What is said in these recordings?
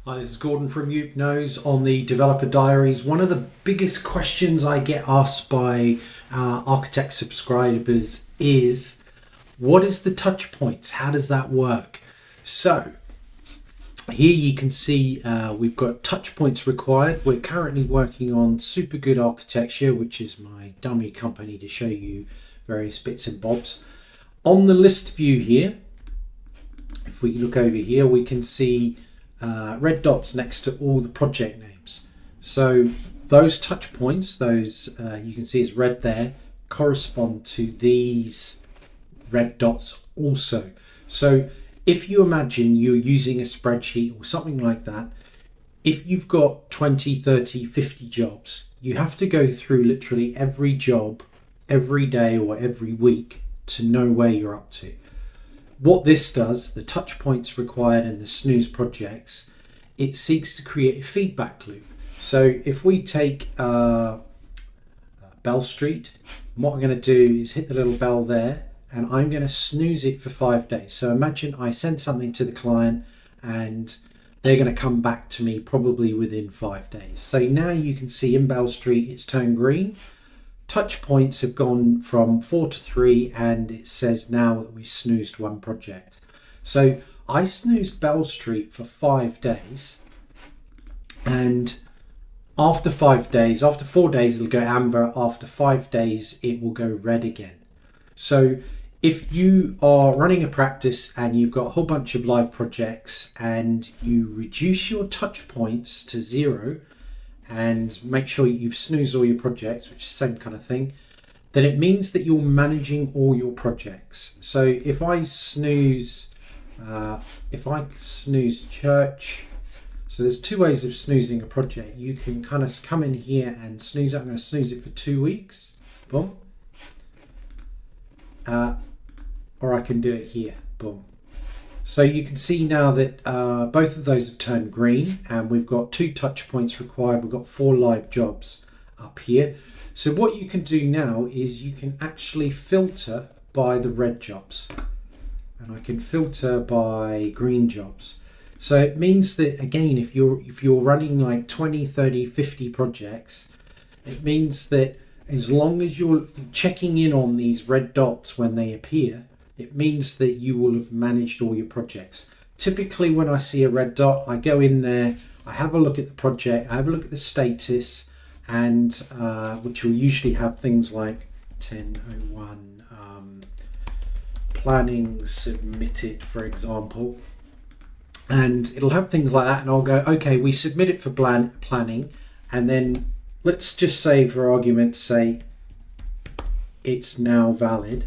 Hi, this is Gordon from YOOPknows on the Developer Diaries. One of the biggest questions I get asked by architect subscribers is, what is the touch points? How does that work? So here you can see we've got touch points required. We're currently working on Super Good Architecture, which is my dummy company to show you various bits and bobs. On the list view here, if we look over here, we can see red dots next to all the project names. So those touch points, those you can see is red there, correspond to these red dots also. So if you imagine you're using a spreadsheet or something like that, if you've got 20, 30, 50 jobs, you have to go through literally every job every day or every week to know where you're up to. What this does, the touch points required in the snooze projects, it seeks to create a feedback loop. So if we take Bell Street, what I'm going to do is hit the little bell there and I'm going to snooze it for 5 days. So imagine I send something to the client and they're going to come back to me probably within 5 days. So now you can see in Bell Street it's turned green. Touch points have gone from 4 to 3 and it says now that we've snoozed one project. So I snoozed Bell Street for 5 days, and after 5 days, after 4 days it'll go amber, after 5 days it will go red again. So if you are running a practice and you've got a whole bunch of live projects and you reduce your touch points to 0 and make sure you've snoozed all your projects, which is the same kind of thing, then it means that you're managing all your projects. So if I snooze church, so there's 2 ways of snoozing a project. You can kind of come in here and snooze it. I'm going to snooze it for 2 weeks, boom. Or I can do it here, boom. So you can see now that both of those have turned green and we've got 2 touch points required. We've got 4 live jobs up here. So what you can do now is you can actually filter by the red jobs and I can filter by green jobs. So it means that, again, if you're running like 20, 30, 50 projects, it means that as long as you're checking in on these red dots when they appear, it means that you will have managed all your projects. Typically when I see a red dot, I go in there, I have a look at the project, I have a look at the status, and which will usually have things like 10:01 planning submitted, for example. And it'll have things like that, and I'll go, okay, we submit it for planning, and then let's just say, for argument's sake, it's now valid.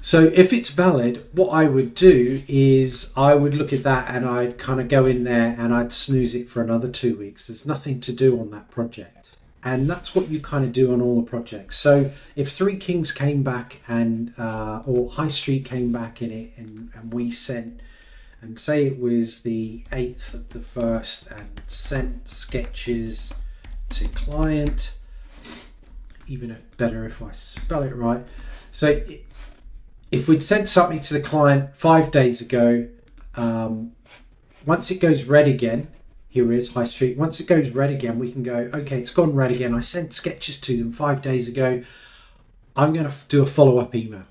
So if it's valid, what I would do is I would look at that and I'd kind of go in there and I'd snooze it for another 2 weeks. There's nothing to do on that project. And that's what you kind of do on all the projects. So if Three Kings came back and or High Street came back in it and we sent, and say it was the 8th of the 1st, and sent sketches to client, even better if I spell it right. So if we'd sent something to the client 5 days ago, once it goes red again, here it is, High Street, once it goes red again, we can go, okay, it's gone red again. I sent sketches to them 5 days ago. I'm going to do a follow-up email.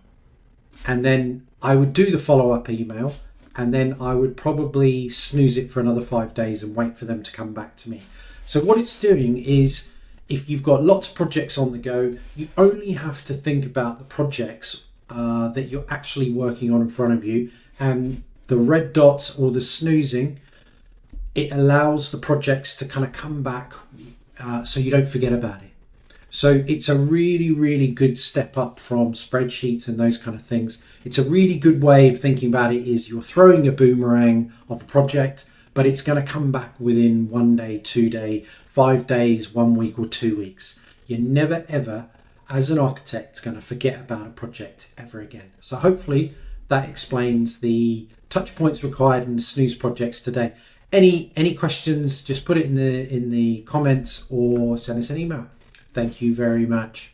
And then I would do the follow-up email, and then I would probably snooze it for another 5 days and wait for them to come back to me. So what it's doing is, if you've got lots of projects on the go, you only have to think about the projects that you're actually working on in front of you, and the red dots or the snoozing, it allows the projects to kind of come back so you don't forget about it. So it's a really, really good step up from spreadsheets and those kind of things. It's a really good way of thinking about it, is you're throwing a boomerang of a project, but it's going to come back within 1 day, 2 day, 5 days, 1 week or 2 weeks. You're never ever, as an architect, going to forget about a project ever again. So hopefully that explains the touch points required in the snooze projects today. Any questions, just put it in the comments or send us an email. Thank you very much.